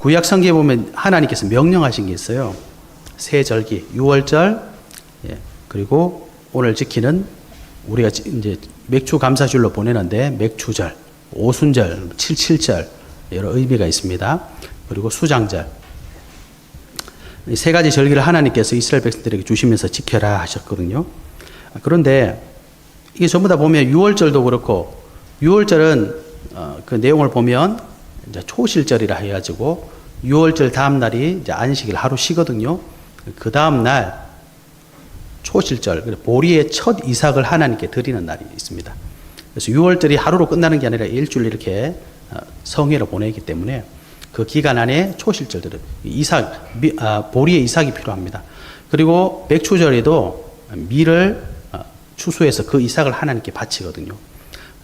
구약 성경에 보면 하나님께서 명령하신 게 있어요. 세 절기, 유월절, 그리고 오늘 지키는 우리가 이제 맥주 감사주일로 보내는데 맥주절, 오순절, 칠칠절 여러 의미가 있습니다. 그리고 수장절. 이 세 가지 절기를 하나님께서 이스라엘 백성들에게 주시면서 지켜라 하셨거든요. 그런데 이게 전부 다 보면 유월절도 그렇고, 유월절은 그 내용을 보면 이제 초실절이라 해가지고 유월절 다음 날이 이제 안식일 하루 쉬거든요. 그 다음 날 초실절, 보리의 첫 이삭을 하나님께 드리는 날이 있습니다. 그래서 유월절이 하루로 끝나는 게 아니라 일주일 이렇게 성회로 보내기 때문에 그 기간 안에 초실절들은 보리의 이삭이 필요합니다. 그리고 맥추절에도 밀을 추수해서 그 이삭을 하나님께 바치거든요.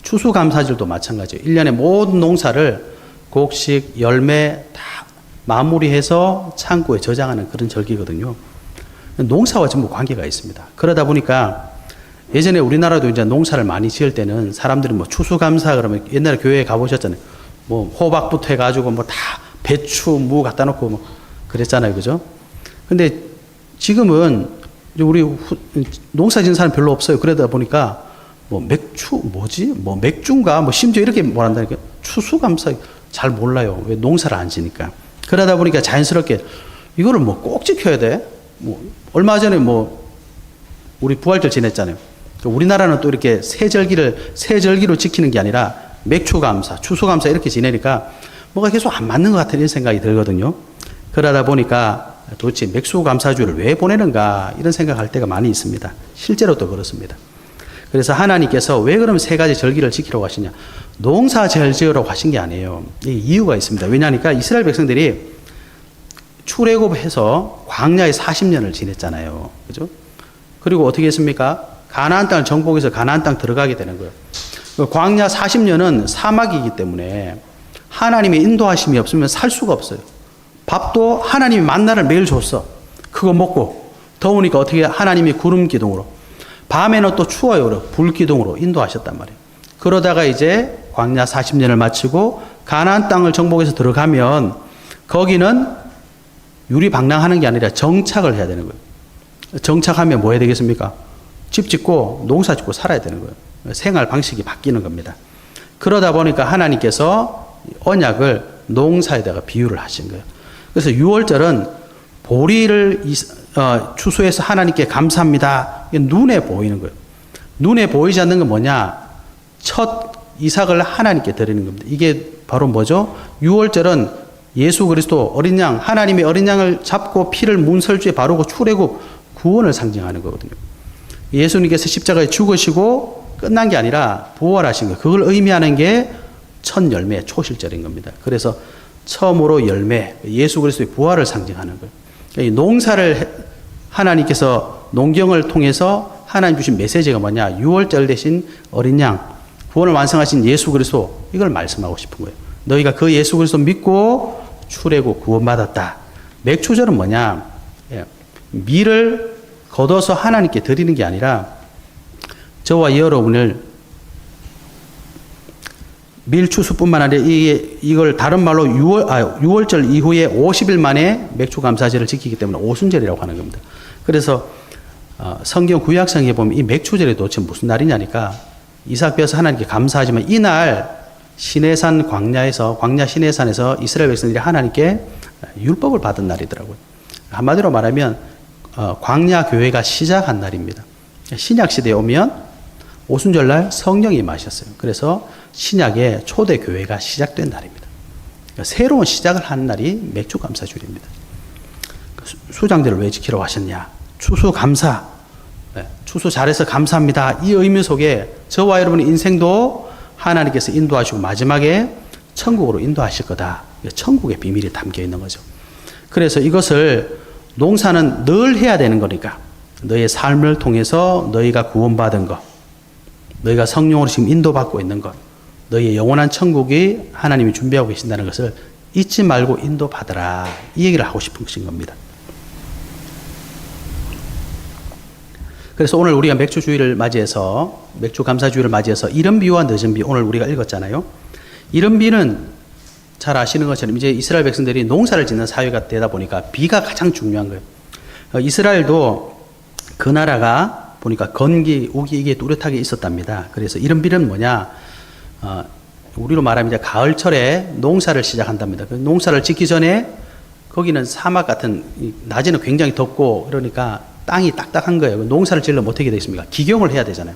추수감사절도 마찬가지예요. 1년의 모든 농사를 곡식, 열매 다 마무리해서 창고에 저장하는 그런 절기거든요. 농사와 전부 관계가 있습니다. 그러다 보니까 예전에 우리나라도 이제 농사를 많이 지을 때는 사람들이 뭐 추수감사 그러면 옛날에 교회에 가보셨잖아요. 뭐 호박부터 해가지고 뭐 다 배추, 무 갖다 놓고 뭐 그랬잖아요. 그죠? 근데 지금은 우리 농사 짓는 사람 별로 없어요. 그러다 보니까 뭐 맥주, 뭐 맥주인가? 뭐 심지어 이렇게 말한다니까. 추수감사 잘 몰라요. 왜 농사를 안 지니까. 그러다 보니까 자연스럽게 이거를 뭐 꼭 지켜야 돼. 뭐 얼마 전에 뭐 우리 부활절 지냈잖아요. 우리나라는 또 이렇게 세 절기로 지키는 게 아니라 맥추감사, 추수감사 이렇게 지내니까 뭐가 계속 안 맞는 것 같은 이런 생각이 들거든요. 그러다 보니까 도대체 맥추감사주를 왜 보내는가 이런 생각할 때가 많이 있습니다. 실제로 또 그렇습니다. 그래서 하나님께서 왜 그러면 세 가지 절기를 지키라고 하시냐? 농사 잘 지으라고 하신 게 아니에요. 이유가 있습니다. 왜냐하니까 이스라엘 백성들이 출애굽해서 광야에 40년을 지냈잖아요. 그죠? 그리고 어떻게 했습니까? 가나안 땅을 정복해서 가나안 땅 들어가게 되는 거예요. 광야 40년은 사막이기 때문에 하나님의 인도하심이 없으면 살 수가 없어요. 밥도 하나님이 만나를 매일 줬어. 그거 먹고 더우니까 어떻게 하나님이 구름 기둥으로, 밤에는 또 추워요. 불 기둥으로 인도하셨단 말이에요. 그러다가 이제 광야 40년을 마치고 가나안 땅을 정복해서 들어가면 거기는 유리방랑하는 게 아니라 정착을 해야 되는 거예요. 정착하면 뭐 해야 되겠습니까? 집 짓고 농사 짓고 살아야 되는 거예요. 생활 방식이 바뀌는 겁니다. 그러다 보니까 하나님께서 언약을 농사에다가 비유를 하신 거예요. 그래서 유월절은 보리를 추수해서 하나님께 감사합니다. 이게 눈에 보이는 거예요. 눈에 보이지 않는 건 뭐냐? 첫 이삭을 하나님께 드리는 겁니다. 이게 바로 뭐죠? 유월절은 예수 그리스도 어린 양, 하나님의 어린 양을 잡고 피를 문설주에 바르고 출애굽 구원을 상징하는 거거든요. 예수님께서 십자가에 죽으시고 끝난 게 아니라 부활하신 거예요. 그걸 의미하는 게 첫 열매, 초실절인 겁니다. 그래서 처음으로 열매, 예수 그리스도의 부활을 상징하는 거예요. 이 농사를 하나님께서 농경을 통해서 하나님 주신 메시지가 뭐냐? 유월절 대신 어린 양, 구원을 완성하신 예수 그리스도, 이걸 말씀하고 싶은 거예요. 너희가 그 예수 그리스도 믿고 출애굽 구원받았다. 맥추절은 뭐냐? 밀을 걷어서 하나님께 드리는 게 아니라 저와 여러분을 밀 추수뿐만 아니라 이걸 다른 말로 유월절 이후에 50일 만에 맥추 감사절을 지키기 때문에 오순절이라고 하는 겁니다. 그래서 성경 구약성에 보면 이 맥추절이 도대체 무슨 날이냐니까 이삭 벼서 하나님께 감사하지만 이날 시내산 광야 시내산에서 이스라엘 백성들이 하나님께 율법을 받은 날이더라고요. 한마디로 말하면 광야 교회가 시작한 날입니다. 신약 시대에 오면 오순절날 성령이 임하셨어요. 그래서 신약의 초대 교회가 시작된 날입니다. 그러니까 새로운 시작을 하는 날이 맥추감사주일입니다. 수장들을 왜 지키라고 하셨냐? 추수감사, 추수 잘해서 감사합니다. 이 의미 속에 저와 여러분의 인생도 하나님께서 인도하시고 마지막에 천국으로 인도하실 거다. 천국의 비밀이 담겨 있는 거죠. 그래서 이것을 농사는 늘 해야 되는 거니까 너의 삶을 통해서 너희가 구원받은 것, 너희가 성령으로 지금 인도받고 있는 것, 너희의 영원한 천국이 하나님이 준비하고 계신다는 것을 잊지 말고 인도받으라. 이 얘기를 하고 싶은 것인 겁니다. 그래서 오늘 우리가 맥추주의를 맞이해서, 맥추감사주의를 맞이해서 이른 비와 늦은 비, 오늘 우리가 읽었잖아요. 이른 비는 잘 아시는 것처럼 이제 이스라엘 백성들이 농사를 짓는 사회가 되다 보니까 비가 가장 중요한 거예요. 이스라엘도 그 나라가 보니까 건기, 우기 이게 뚜렷하게 있었답니다. 그래서 이런 비는 뭐냐? 우리로 말하면 이제 가을철에 농사를 시작한답니다. 그 농사를 짓기 전에 거기는 사막 같은, 낮에는 굉장히 덥고 그러니까 땅이 딱딱한 거예요. 농사를 지으려면 어떻게 되겠습니까? 기경을 해야 되잖아요.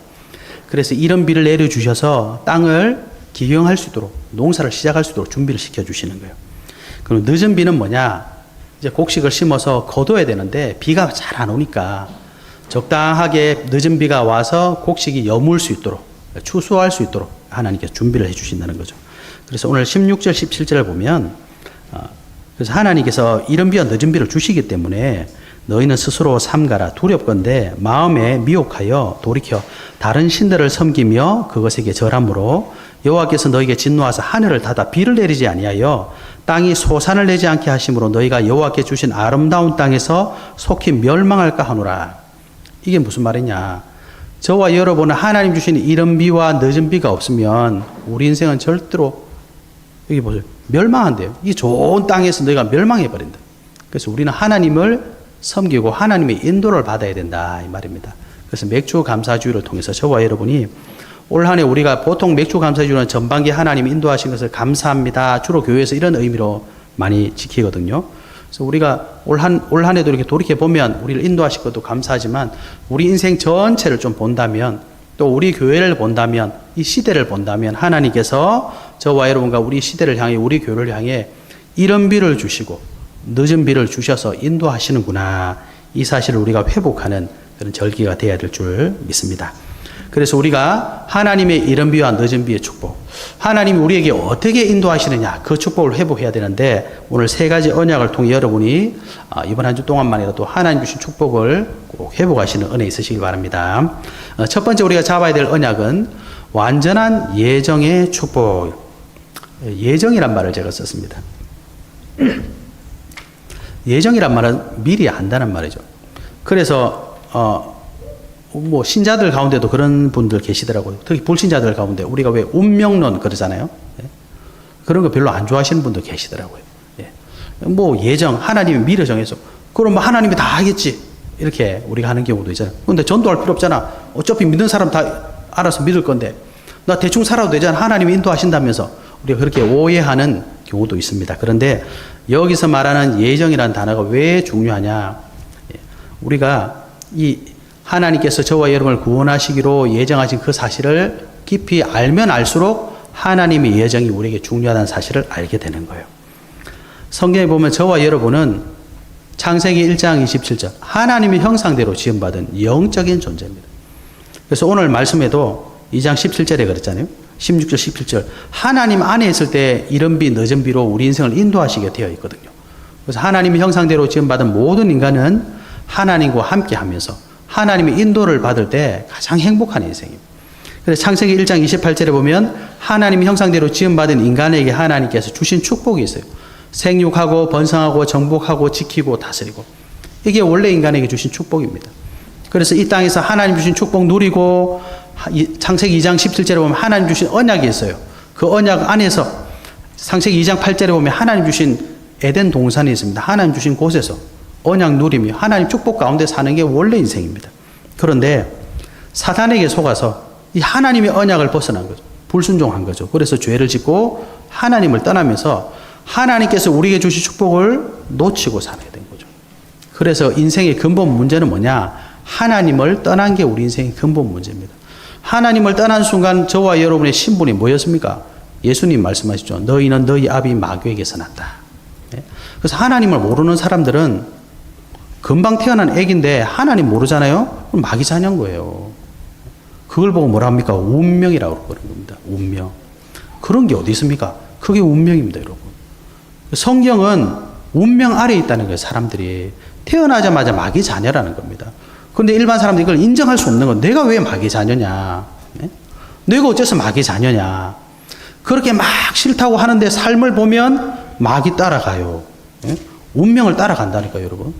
그래서 이런 비를 내려주셔서 땅을 기경할 수 있도록, 농사를 시작할 수 있도록 준비를 시켜주시는 거예요. 그럼 늦은 비는 뭐냐? 이제 곡식을 심어서 거둬야 되는데 비가 잘 안 오니까 적당하게 늦은 비가 와서 곡식이 여물 수 있도록, 추수할 수 있도록 하나님께서 준비를 해 주신다는 거죠. 그래서 오늘 16절, 17절을 보면, 그래서 하나님께서 이른 비와 늦은 비를 주시기 때문에 너희는 스스로 삼가라. 두렵건대 마음에 미혹하여 돌이켜 다른 신들을 섬기며 그것에게 절함으로 여호와께서 너희에게 진노하사 하늘을 닫아 비를 내리지 아니하여 땅이 소산을 내지 않게 하심으로 너희가 여호와께 주신 아름다운 땅에서 속히 멸망할까 하노라. 이게 무슨 말이냐? 저와 여러분은 하나님 주시는 이른 비와 늦은 비가 없으면 우리 인생은 절대로, 여기 보세요, 멸망한대요. 이 좋은 땅에서 너희가 멸망해 버린다. 그래서 우리는 하나님을 섬기고 하나님의 인도를 받아야 된다 이 말입니다. 그래서 맥주 감사주의를 통해서 저와 여러분이 올 한 해 우리가 보통 맥주 감사주의는 전반기 하나님 인도하신 것을 감사합니다. 주로 교회에서 이런 의미로 많이 지키거든요. 그래서 우리가 올 한 해도 이렇게 돌이켜 보면 우리를 인도하실 것도 감사하지만 우리 인생 전체를 좀 본다면, 또 우리 교회를 본다면, 이 시대를 본다면 하나님께서 저와 여러분과 우리 시대를 향해, 우리 교회를 향해 이른 비를 주시고 늦은 비를 주셔서 인도하시는구나. 이 사실을 우리가 회복하는 그런 절기가 되어야 될 줄 믿습니다. 그래서 우리가 하나님의 이른 비와 늦은 비의 축복, 하나님이 우리에게 어떻게 인도하시느냐, 그 축복을 회복해야 되는데 오늘 세 가지 언약을 통해 여러분이 이번 한 주 동안만이라도 하나님 주신 축복을 꼭 회복하시는 은혜 있으시길 바랍니다. 첫 번째 우리가 잡아야 될 언약은 완전한 예정의 축복. 예정이란 말을 제가 썼습니다. 예정이란 말은 미리 안다는 말이죠. 그래서 뭐 신자들 가운데도 그런 분들 계시더라고요. 특히 불신자들 가운데 우리가 왜 운명론 그러잖아요. 예? 그런 거 별로 안 좋아하시는 분도 계시더라고요. 예. 뭐 예정, 하나님이 미리 정해서 그럼 뭐 하나님이 다 하겠지 이렇게 우리가 하는 경우도 있잖아요. 근데 전도할 필요 없잖아. 어차피 믿는 사람 다 알아서 믿을 건데 나 대충 살아도 되잖아. 하나님이 인도하신다면서 우리가 그렇게 오해하는 경우도 있습니다. 그런데 여기서 말하는 예정이라는 단어가 왜 중요하냐? 예. 우리가 이 하나님께서 저와 여러분을 구원하시기로 예정하신 그 사실을 깊이 알면 알수록 하나님의 예정이 우리에게 중요하다는 사실을 알게 되는 거예요. 성경에 보면 저와 여러분은 창세기 1장 27절 하나님의 형상대로 지음받은 영적인 존재입니다. 그래서 오늘 말씀에도 2장 17절에 그랬잖아요. 16절 17절 하나님 안에 있을 때 이른 비 늦은 비로 우리 인생을 인도하시게 되어 있거든요. 그래서 하나님의 형상대로 지음받은 모든 인간은 하나님과 함께 하면서 하나님의 인도를 받을 때 가장 행복한 인생입니다. 그래서 창세기 1장 28절에 보면 하나님의 형상대로 지음받은 인간에게 하나님께서 주신 축복이 있어요. 생육하고 번성하고 정복하고 지키고 다스리고, 이게 원래 인간에게 주신 축복입니다. 그래서 이 땅에서 하나님 주신 축복 누리고, 창세기 2장 17절에 보면 하나님 주신 언약이 있어요. 그 언약 안에서 창세기 2장 8절에 보면 하나님 주신 에덴 동산이 있습니다. 하나님 주신 곳에서 언약 누리며 하나님 축복 가운데 사는 게 원래 인생입니다. 그런데 사탄에게 속아서 이 하나님의 언약을 벗어난 거죠. 불순종한 거죠. 그래서 죄를 짓고 하나님을 떠나면서 하나님께서 우리에게 주신 축복을 놓치고 살아야 된 거죠. 그래서 인생의 근본 문제는 뭐냐? 하나님을 떠난 게 우리 인생의 근본 문제입니다. 하나님을 떠난 순간 저와 여러분의 신분이 뭐였습니까? 예수님 말씀하시죠. 너희는 너희 아비 마귀에게서 났다. 그래서 하나님을 모르는 사람들은 금방 태어난 애기인데 하나님 모르잖아요? 그럼 마귀 자녀인 거예요. 그걸 보고 뭐라 합니까? 운명이라고 그러는 겁니다. 운명. 그런 게 어디 있습니까? 그게 운명입니다, 여러분. 성경은 운명 아래에 있다는 거예요, 사람들이. 태어나자마자 마귀 자녀라는 겁니다. 그런데 일반 사람들이 이걸 인정할 수 없는 건 내가 왜 마귀 자녀냐? 내가 어째서 마귀 자녀냐? 그렇게 막 싫다고 하는데 삶을 보면 마귀 따라가요. 운명을 따라간다니까요, 여러분.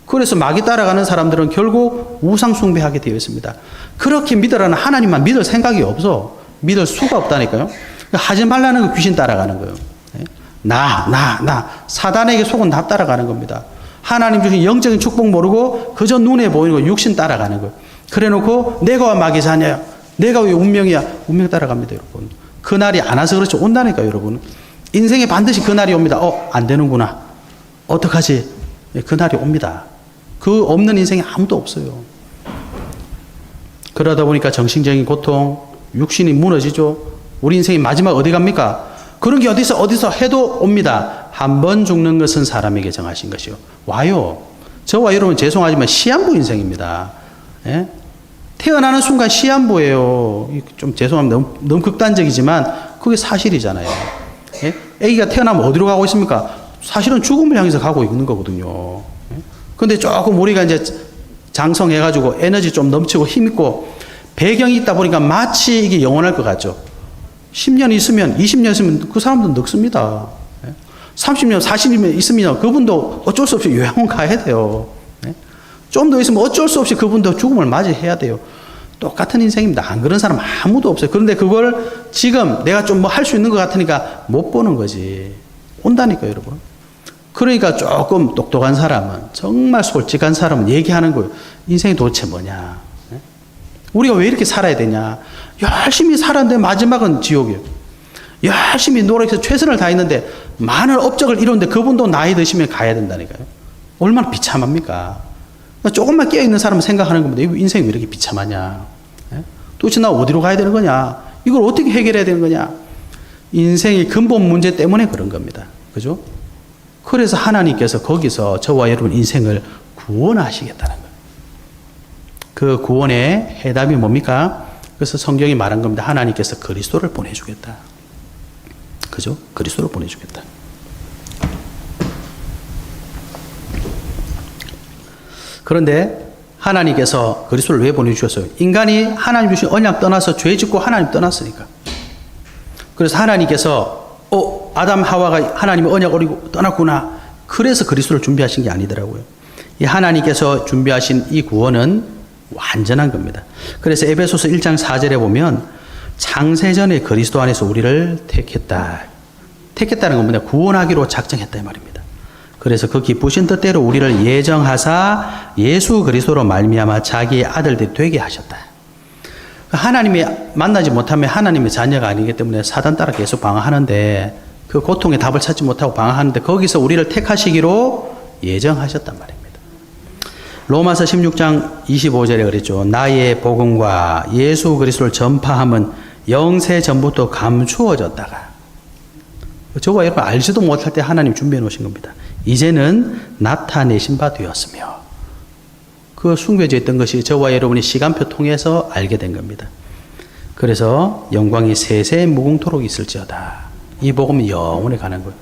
그래서 마귀 따라가는 사람들은 결국 우상 숭배하게 되어 있습니다. 그렇게 믿으라는 하나님만 믿을 생각이 없어. 믿을 수가 없다니까요. 하지 말라는 거 귀신 따라가는 거예요. 사단에게 속은 다 따라가는 겁니다. 하나님 주신 영적인 축복 모르고 그저 눈에 보이는 거 육신 따라가는 거예요. 그래 놓고 내가 왜 마귀 자냐? 내가 왜 운명이야? 운명 따라갑니다, 여러분. 그날이 안 와서 그렇지 온다니까요, 여러분. 인생에 반드시 그날이 옵니다. 안 되는구나. 어떡하지? 그날이 옵니다. 그 없는 인생이 아무도 없어요. 그러다 보니까 정신적인 고통, 육신이 무너지죠. 우리 인생이 마지막 어디 갑니까? 그런 게 어디서 해도 옵니다. 한 번 죽는 것은 사람에게 정하신 것이요. 와요. 저와 여러분 죄송하지만 시한부 인생입니다. 예? 태어나는 순간 시한부예요. 좀 죄송합니다. 너무 극단적이지만 그게 사실이잖아요. 예? 아기가 태어나면 어디로 가고 있습니까? 사실은 죽음을 향해서 가고 있는 거거든요. 예? 근데 조금 우리가 이제 장성해가지고 에너지 좀 넘치고 힘있고 배경이 있다 보니까 마치 이게 영원할 것 같죠. 10년 있으면, 20년 있으면 그 사람도 늙습니다. 30년, 40년 있으면 그분도 어쩔 수 없이 요양원 가야 돼요. 좀 더 있으면 어쩔 수 없이 그분도 죽음을 맞이해야 돼요. 똑같은 인생입니다. 안 그런 사람 아무도 없어요. 그런데 그걸 지금 내가 좀 뭐 할 수 있는 것 같으니까 못 보는 거지. 온다니까요, 여러분. 그러니까 조금 똑똑한 사람은, 정말 솔직한 사람은 얘기하는 거예요. 인생이 도대체 뭐냐. 우리가 왜 이렇게 살아야 되냐. 열심히 살았는데 마지막은 지옥이에요. 열심히 노력해서 최선을 다했는데 많은 업적을 이루는데 그분도 나이 드시면 가야 된다니까요. 얼마나 비참합니까? 조금만 깨어있는 사람은 생각하는 겁니다. 인생이 왜 이렇게 비참하냐. 도대체 나 어디로 가야 되는 거냐. 이걸 어떻게 해결해야 되는 거냐. 인생의 근본 문제 때문에 그런 겁니다. 그죠? 그래서 하나님께서 거기서 저와 여러분 인생을 구원하시겠다는 거예요. 그 구원의 해답이 뭡니까? 그래서 성경이 말한 겁니다. 하나님께서 그리스도를 보내주겠다. 그죠? 그리스도를 보내주겠다. 그런데 하나님께서 그리스도를 왜 보내주셨어요? 인간이 하나님 주신 언약 떠나서 죄 짓고 하나님 떠났으니까. 그래서 하나님께서 아담 하와가 하나님의 언약 어리고 떠났구나. 그래서 그리스도를 준비하신 게 아니더라고요. 이 하나님께서 준비하신 이 구원은 완전한 겁니다. 그래서 에베소서 1장 4절에 보면 창세전에 그리스도 안에서 우리를 택했다. 택했다는 건 뭐냐? 구원하기로 작정했다 이 말입니다. 그래서 그 기쁘신 뜻대로 우리를 예정하사 예수 그리스도로 말미암아 자기의 아들들이 되게 하셨다. 하나님이 만나지 못하면 하나님의 자녀가 아니기 때문에 사단 따라 계속 방황하는데 그 고통의 답을 찾지 못하고 방황하는데 거기서 우리를 택하시기로 예정하셨단 말입니다. 로마서 16장 25절에 그랬죠. 나의 복음과 예수 그리스도를 전파함은 영세 전부터 감추어졌다가 저와 여러분 알지도 못할 때 하나님 준비해 놓으신 겁니다. 이제는 나타내신 바 되었으며 그 숨겨져 있던 것이 저와 여러분이 시간표 통해서 알게 된 겁니다. 그래서 영광이 세세 무궁토록 있을지어다. 이 복음은 영원히 가는 거예요.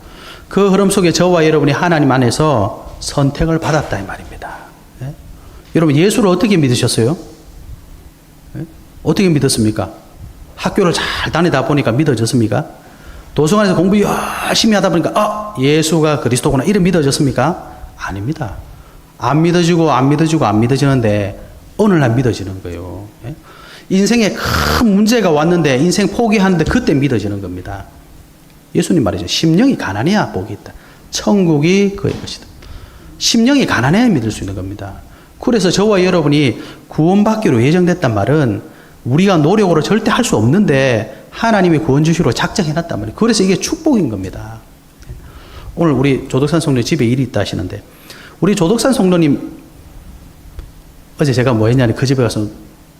그 흐름 속에 저와 여러분이 하나님 안에서 선택을 받았다 이 말입니다. 네? 여러분 예수를 어떻게 믿으셨어요? 네? 어떻게 믿었습니까? 학교를 잘 다니다 보니까 믿어졌습니까? 도서관에서 공부 열심히 하다 보니까 예수가 그리스도구나 이래 믿어졌습니까? 아닙니다. 안 믿어지는데 어느 날 믿어지는 거예요. 예? 인생에 큰 문제가 왔는데 인생 포기하는데 그때 믿어지는 겁니다. 예수님 말이죠. 심령이 가난해야 복이 있다. 천국이 그의 것이다. 심령이 가난해야 믿을 수 있는 겁니다. 그래서 저와 여러분이 구원받기로 예정됐단 말은 우리가 노력으로 절대 할 수 없는데 하나님이 구원 주시로 작정해놨단 말이에요. 그래서 이게 축복인 겁니다. 오늘 우리 조덕산 성도님 집에 일이 있다 하시는데 우리 조덕산 성도님 어제 제가 뭐 했냐니 그 집에 가서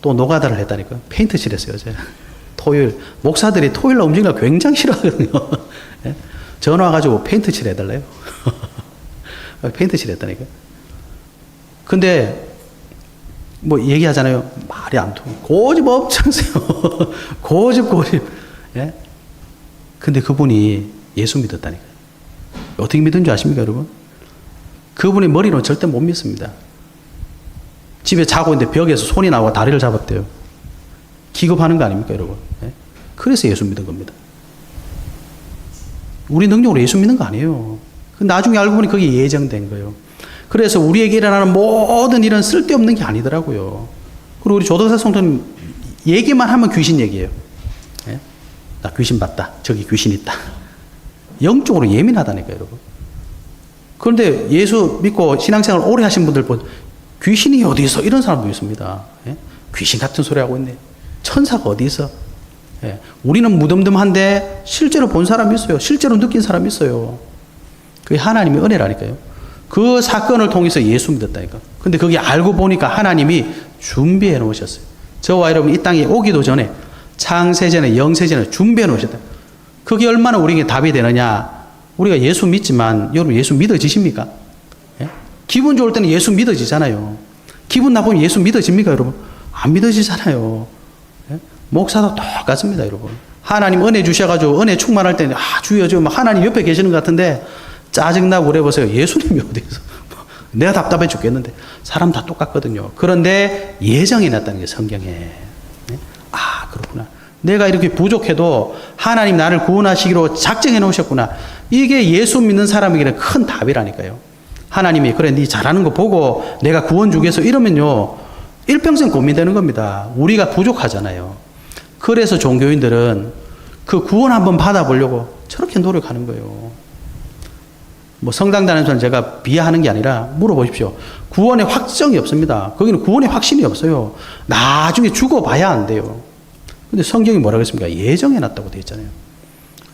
또 노가다를 했다니까요. 페인트 칠했어요. 어제. 토요일 목사들이 토요일날 움직이는 거 굉장히 싫어하거든요. 네? 전화 와가지고 페인트 칠해달래요. 페인트 칠했다니까요. 근데 뭐 얘기하잖아요. 말이 안 통해. 고집 엄청 세요. 고집. 예? 근데 그분이 예수 믿었다니까요. 어떻게 믿은 줄 아십니까, 여러분? 그분의 머리로는 절대 못 믿습니다. 집에 자고 있는데 벽에서 손이 나와 다리를 잡았대요. 기겁하는 거 아닙니까, 여러분? 예? 그래서 예수 믿은 겁니다. 우리 능력으로 예수 믿는 거 아니에요. 나중에 알고 보니 그게 예정된 거예요. 그래서 우리에게 일어나는 모든 일은 쓸데없는 게 아니더라고요. 그리고 우리 조덕사 성도님 얘기만 하면 귀신 얘기예요. 예? 나 귀신 봤다. 저기 귀신 있다. 영적으로 예민하다니까요, 여러분. 그런데 예수 믿고 신앙생활 오래 하신 분들 보면 귀신이 어디 있어? 이런 사람도 있습니다. 예? 귀신 같은 소리 하고 있네. 천사가 어디 있어? 예. 우리는 무덤덤한데 실제로 본 사람이 있어요. 실제로 느낀 사람이 있어요. 그게 하나님의 은혜라니까요. 그 사건을 통해서 예수 믿었다니까. 근데 그게 알고 보니까 하나님이 준비해 놓으셨어요. 저와 여러분 이 땅에 오기도 전에 창세전에 영세전에 준비해 놓으셨다. 그게 얼마나 우리에게 답이 되느냐. 우리가 예수 믿지만 여러분 예수 믿어지십니까? 예? 기분 좋을 때는 예수 믿어지잖아요. 기분 나쁘면 예수 믿어집니까 여러분? 안 믿어지잖아요. 예? 목사도 똑같습니다 여러분. 하나님 은혜 주셔가지고 은혜 충만할 때는 주여 좀 하나님 옆에 계시는 것 같은데 짜증나고 그래 보세요. 예수님이 어디서 내가 답답해 죽겠는데 사람 다 똑같거든요. 그런데 예정해 놨다는 게 성경에. 예? 그렇구나. 내가 이렇게 부족해도 하나님 나를 구원하시기로 작정해 놓으셨구나. 이게 예수 믿는 사람에게는 큰 답이라니까요. 하나님이 그래 네 잘하는 거 보고 내가 구원 주겠어 이러면요 일평생 고민되는 겁니다. 우리가 부족하잖아요. 그래서 종교인들은 그 구원 한번 받아보려고 저렇게 노력하는 거예요. 뭐 성당 다니면서 제가 비하하는 게 아니라 물어보십시오. 구원의 확정이 없습니다. 거기는 구원의 확신이 없어요. 나중에 죽어봐야 안 돼요. 근데 성경이 뭐라고 했습니까? 예정해놨다고 되어 있잖아요.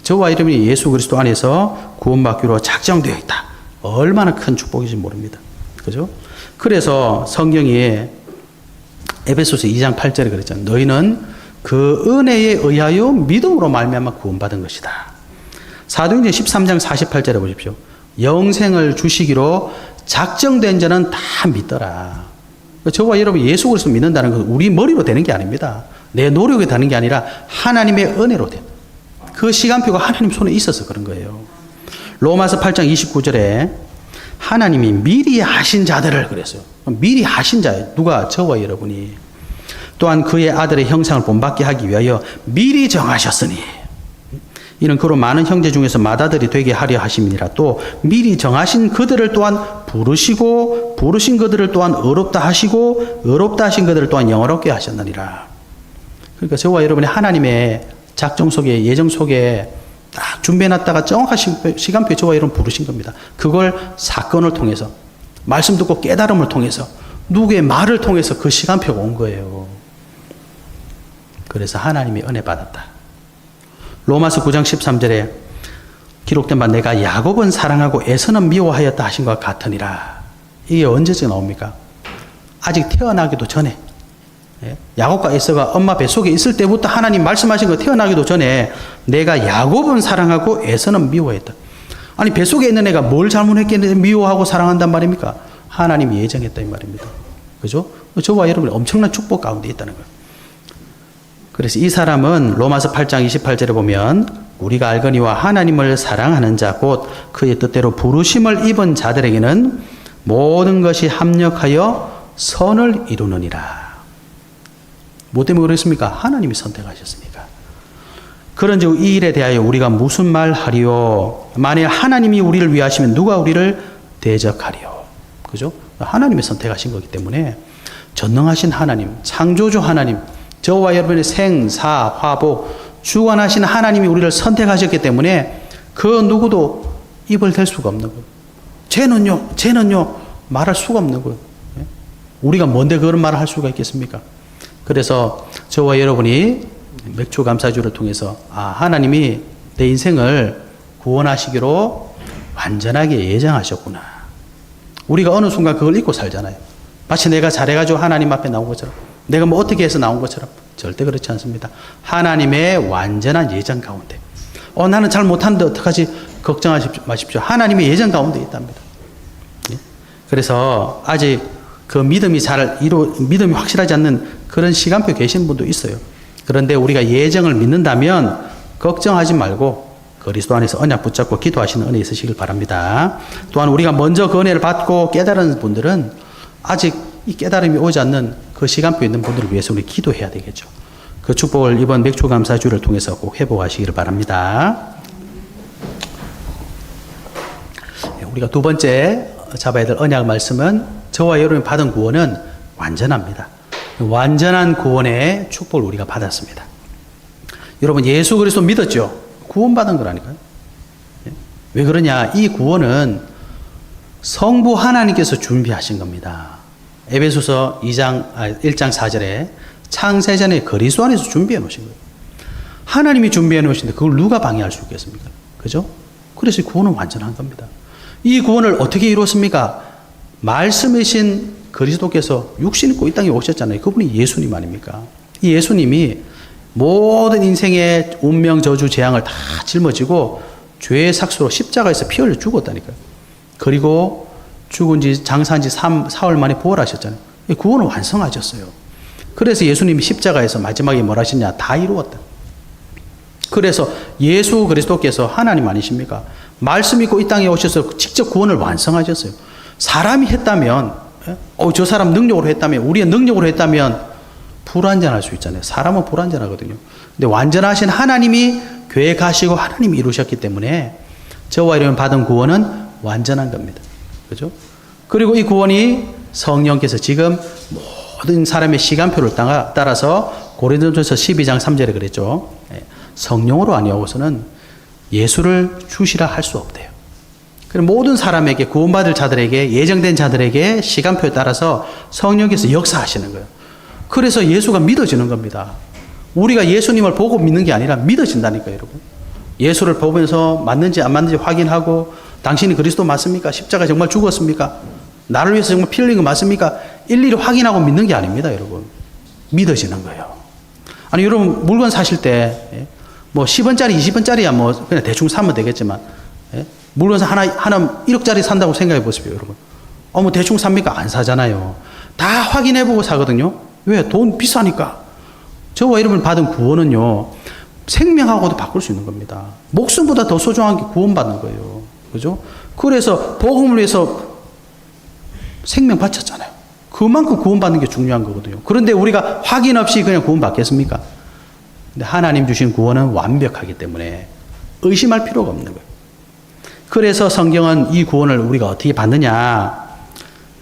저와 여러분이 예수 그리스도 안에서 구원받기로 작정되어 있다. 얼마나 큰 축복인지 모릅니다. 그죠? 그래서 성경이 에베소서 2장 8절에 그랬잖아요. 너희는 그 은혜에 의하여 믿음으로 말미암아 구원받은 것이다. 사도행전 13장 48절에 보십시오. 영생을 주시기로 작정된 자는 다 믿더라. 저와 여러분 예수 그리스도 믿는다는 것은 우리 머리로 되는 게 아닙니다. 내 노력이 되는 게 아니라 하나님의 은혜로 돼. 그 시간표가 하나님 손에 있어서 그런 거예요. 로마서 8장 29절에 하나님이 미리 하신 자들을 그랬어요. 미리 하신 자예요. 누가? 저와 여러분이. 또한 그의 아들의 형상을 본받게 하기 위하여 미리 정하셨으니 이는 그로 많은 형제 중에서 맏아들이 되게 하려 하심이니라. 또 미리 정하신 그들을 또한 부르시고 부르신 그들을 또한 의롭다 하시고 의롭다 하신 그들을 또한 영화롭게 하셨느니라. 그러니까 저와 여러분이 하나님의 작정 속에 예정 속에 딱 준비해놨다가 정확한 시간표에 저와 여러분 부르신 겁니다. 그걸 사건을 통해서 말씀 듣고 깨달음을 통해서 누구의 말을 통해서 그 시간표가 온 거예요. 그래서 하나님이 은혜 받았다. 로마서 9장 13절에 기록된 바 내가 야곱은 사랑하고 에서는 미워하였다 하신 것 같으니라. 이게 언제쯤 나옵니까? 아직 태어나기도 전에. 야곱과 에서가 엄마 뱃속에 있을 때부터 하나님 말씀하신 거 태어나기도 전에 내가 야곱은 사랑하고 에서는 미워했다. 아니 뱃속에 있는 애가 뭘 잘못했겠는데 미워하고 사랑한단 말입니까? 하나님이 예정했다 이 말입니다. 그죠? 저와 여러분이 엄청난 축복 가운데 있다는 거예요. 그래서 이 사람은 로마서 8장 28절에 보면 우리가 알거니와 하나님을 사랑하는 자 곧 그의 뜻대로 부르심을 입은 자들에게는 모든 것이 합력하여 선을 이루느니라. 뭐 때문에 그랬습니까? 하나님이 선택하셨으니까. 그런즉 이 일에 대하여 우리가 무슨 말 하리요? 만일 하나님이 우리를 위하시면 누가 우리를 대적하리요? 그죠? 하나님이 선택하신 거기 때문에 전능하신 하나님, 창조주 하나님, 저와 여러분의 생사, 화보, 주관하신 하나님이 우리를 선택하셨기 때문에 그 누구도 입을 댈 수가 없는 거예요. 쟤는요, 말할 수가 없는 거예요. 우리가 뭔데 그런 말을 할 수가 있겠습니까? 그래서 저와 여러분이 맥주 감사주를 통해서 하나님이 내 인생을 구원하시기로 완전하게 예정하셨구나. 우리가 어느 순간 그걸 잊고 살잖아요. 마치 내가 잘해가지고 하나님 앞에 나온 것처럼 내가 뭐 어떻게 해서 나온 것처럼 절대 그렇지 않습니다. 하나님의 완전한 예정 가운데 나는 잘 못하는데 어떡하지? 걱정하지 마십시오. 하나님의 예정 가운데 있답니다. 그래서 아직 그 믿음이 믿음이 확실하지 않는 그런 시간표 계신 분도 있어요. 그런데 우리가 예정을 믿는다면 걱정하지 말고 그리스도 안에서 언약 붙잡고 기도하시는 은혜 있으시길 바랍니다. 또한 우리가 먼저 그 은혜를 받고 깨달은 분들은 아직 이 깨달음이 오지 않는 그 시간표에 있는 분들을 위해서 우리 기도해야 되겠죠. 그 축복을 이번 맥주감사주를 통해서 꼭 회복하시기를 바랍니다. 우리가 두 번째 잡아야 될 언약 말씀은 저와 여러분이 받은 구원은 완전합니다. 완전한 구원의 축복을 우리가 받았습니다. 여러분 예수 그리스도 믿었죠? 구원받은 거라니까요. 왜 그러냐? 이 구원은 성부 하나님께서 준비하신 겁니다. 에베소서 1장 4절에 창세전에 그리스도 안에서 준비해 놓으신 거예요. 하나님이 준비해 놓으신데 그걸 누가 방해할 수 있겠습니까? 그죠? 그래서 구원은 완전한 겁니다. 이 구원을 어떻게 이루었습니까? 말씀이신 그리스도께서 육신 입고 이 땅에 오셨잖아요. 그분이 예수님 아닙니까? 이 예수님이 모든 인생의 운명, 저주, 재앙을 다 짊어지고 죄의 삭수로 십자가에서 피 흘려 죽었다니까요. 그리고 죽은 지 장사한 지 4월 만에 부활하셨잖아요. 구원을 완성하셨어요. 그래서 예수님이 십자가에서 마지막에 뭘 하셨냐? 다 이루었다. 그래서 예수 그리스도께서 하나님 아니십니까? 말씀 있고 이 땅에 오셔서 직접 구원을 완성하셨어요. 사람이 했다면, 저 사람 능력으로 했다면, 우리의 능력으로 했다면 불완전할 수 있잖아요. 사람은 불완전하거든요. 근데 완전하신 하나님이 계획하시고 하나님이 이루셨기 때문에 저와 여러분 받은 구원은 완전한 겁니다. 그죠? 그리고 이 구원이 성령께서 지금 모든 사람의 시간표를 따라서 고린도전서 12장 3절에 그랬죠. 성령으로 아니하고서는 예수를 주시라 할 수 없대요. 그럼 모든 사람에게 구원받을 자들에게 예정된 자들에게 시간표에 따라서 성령께서 역사하시는 거예요. 그래서 예수가 믿어지는 겁니다. 우리가 예수님을 보고 믿는 게 아니라 믿어진다니까요, 여러분. 예수를 보면서 맞는지 안 맞는지 확인하고 당신이 그리스도 맞습니까? 십자가 정말 죽었습니까? 나를 위해서 정말 피 흘린 거 맞습니까? 일일이 확인하고 믿는 게 아닙니다, 여러분. 믿어지는 거예요. 아니, 여러분, 물건 사실 때, 뭐 10원짜리, 20원짜리야 뭐 그냥 대충 사면 되겠지만, 물건 하나 1억짜리 산다고 생각해 보십시오, 여러분. 뭐 대충 삽니까? 안 사잖아요. 다 확인해보고 사거든요. 왜? 돈 비싸니까. 저와 여러분 받은 구원은요, 생명하고도 바꿀 수 있는 겁니다. 목숨보다 더 소중한 게 구원받는 거예요. 그죠? 그래서 복음을 위해서 생명 바쳤잖아요. 그만큼 구원받는 게 중요한 거거든요. 그런데 우리가 확인 없이 그냥 구원받겠습니까? 근데 하나님 주신 구원은 완벽하기 때문에 의심할 필요가 없는 거예요. 그래서 성경은 이 구원을 우리가 어떻게 받느냐.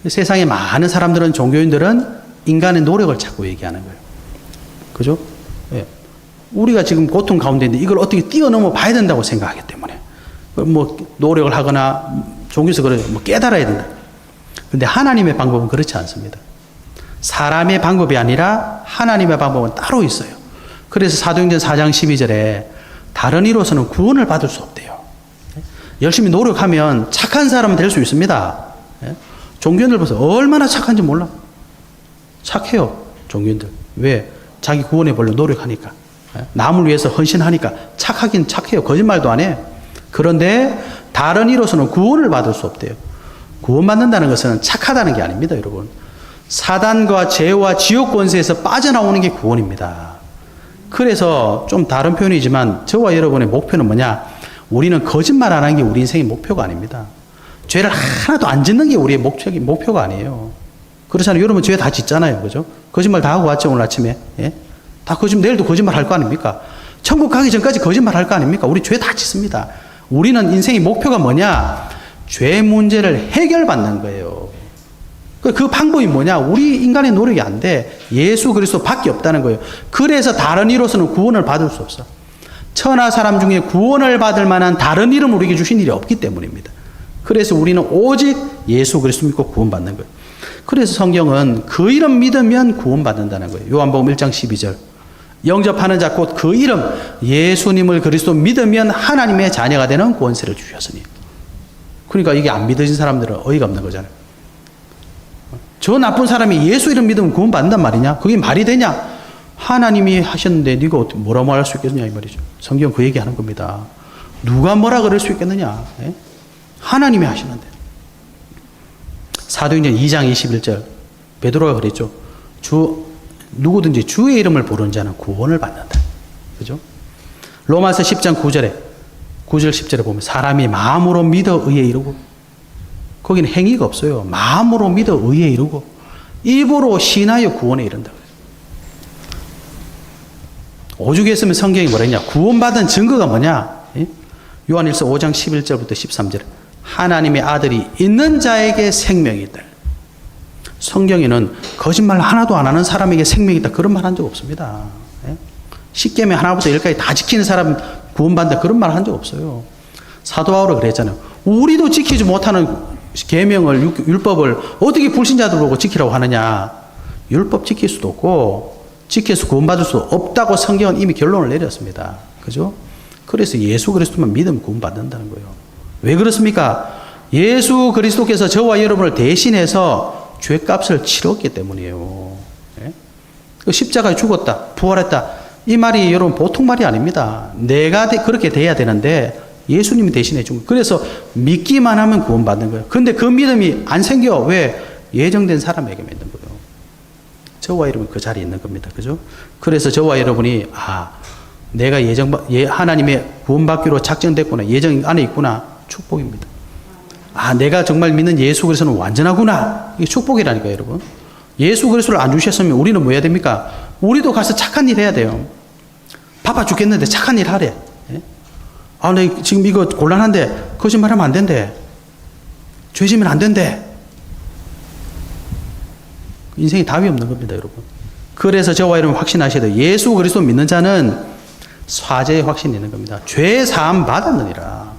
세상에 많은 사람들은, 종교인들은 인간의 노력을 자꾸 얘기하는 거예요. 그죠? 예. 우리가 지금 고통 가운데 있는데 이걸 어떻게 뛰어넘어 봐야 된다고 생각하기 때문에 뭐 노력을 하거나 종교에서 그래요. 뭐 깨달아야 된다. 근데 하나님의 방법은 그렇지 않습니다. 사람의 방법이 아니라 하나님의 방법은 따로 있어요. 그래서 사도행전 4장 12절에 다른 이로서는 구원을 받을 수 없대요. 열심히 노력하면 착한 사람은 될 수 있습니다. 종교인들 보세요. 얼마나 착한지 몰라. 착해요. 종교인들. 왜? 자기 구원해 보려고 노력하니까. 남을 위해서 헌신하니까 착하긴 착해요. 거짓말도 안 해. 그런데 다른 이로서는 구원을 받을 수 없대요. 구원받는다는 것은 착하다는 게 아닙니다, 여러분. 사단과 죄와 지옥 권세에서 빠져나오는 게 구원입니다. 그래서 좀 다른 표현이지만 저와 여러분의 목표는 뭐냐? 우리는 거짓말 안 하는 게 우리 인생의 목표가 아닙니다. 죄를 하나도 안 짓는 게 우리의 목표가 아니에요. 그렇잖아요. 여러분 죄 다 짓잖아요. 그죠? 거짓말 다 하고 왔죠, 오늘 아침에. 예? 다 내일도 거짓말 할 거 아닙니까? 천국 가기 전까지 거짓말 할 거 아닙니까? 우리 죄 다 짓습니다. 우리는 인생의 목표가 뭐냐? 죄 문제를 해결받는 거예요. 그 방법이 뭐냐? 우리 인간의 노력이 안 돼. 예수 그리스도 밖에 없다는 거예요. 그래서 다른 이로서는 구원을 받을 수 없어. 천하 사람 중에 구원을 받을 만한 다른 이름을 우리에게 주신 일이 없기 때문입니다. 그래서 우리는 오직 예수 그리스도 믿고 구원받는 거예요. 그래서 성경은 그 이름 믿으면 구원받는다는 거예요. 요한복음 1장 12절. 영접하는 자 곧 그 이름 예수님을 그리스도 믿으면 하나님의 자녀가 되는 권세를 주셨으니. 그러니까 이게 안 믿어진 사람들은 어이가 없는 거잖아요. 저 나쁜 사람이 예수 이름 믿으면 구원받는단 말이냐? 그게 말이 되냐? 하나님이 하셨는데 네가 어떻게 뭐라 말할 수 있겠느냐 이 말이죠. 성경 그 얘기하는 겁니다. 누가 뭐라 그럴 수 있겠느냐? 예? 하나님이 하시는데. 사도행전 2장 21절 베드로가 그랬죠. 누구든지 주의 이름을 부르는 자는 구원을 받는다. 그죠? 로마서 10장 9절 10절에 보면 사람이 마음으로 믿어 의에 이르고, 거기는 행위가 없어요. 마음으로 믿어 의에 이르고 입으로 신하여 구원에 이른다. 오죽에 쓰면 성경이 뭐랬냐? 구원받은 증거가 뭐냐? 요한일서 5장 11절부터 13절. 하나님의 아들이 있는 자에게 생명이 있다. 성경에는 거짓말 하나도 안 하는 사람에게 생명이 있다. 그런 말 한 적 없습니다. 십계명 하나부터 열까지 다 지키는 사람 구원받는다. 그런 말 한 적 없어요. 사도 바울이 그랬잖아요. 우리도 지키지 못하는 계명을, 율법을 어떻게 불신자들 보고 지키라고 하느냐. 율법 지킬 수도 없고 지켜서 구원받을 수 없다고 성경은 이미 결론을 내렸습니다. 그죠? 그래서 예수 그리스도만 믿으면 구원받는다는 거예요. 왜 그렇습니까? 예수 그리스도께서 저와 여러분을 대신해서 죄값을 치렀기 때문이에요. 예? 십자가에 죽었다, 부활했다. 이 말이 여러분 보통 말이 아닙니다. 내가 그렇게 돼야 되는데 예수님이 대신해 준 거예요. 그래서 믿기만 하면 구원받는 거예요. 근데 그 믿음이 안 생겨. 왜? 예정된 사람에게 믿는 거예요. 저와 여러분 그 자리에 있는 겁니다. 그죠? 그래서 저와 여러분이 내가 하나님의 구원받기로 작정됐구나. 예정 안에 있구나. 축복입니다. 내가 정말 믿는 예수 그리스도는 완전하구나. 이게 축복이라니까요, 여러분. 예수 그리스도를 안 주셨으면 우리는 뭐 해야 됩니까? 우리도 가서 착한 일 해야 돼요. 바빠 죽겠는데 착한 일 하래. 예? 나 지금 이거 곤란한데 거짓말하면 안 된대. 죄지면 안 된대. 인생이 답이 없는 겁니다, 여러분. 그래서 저와 여러분 확신하셔야 돼요. 예수 그리스도 믿는 자는 사죄의 확신이 있는 겁니다. 죄 사함 받았느니라.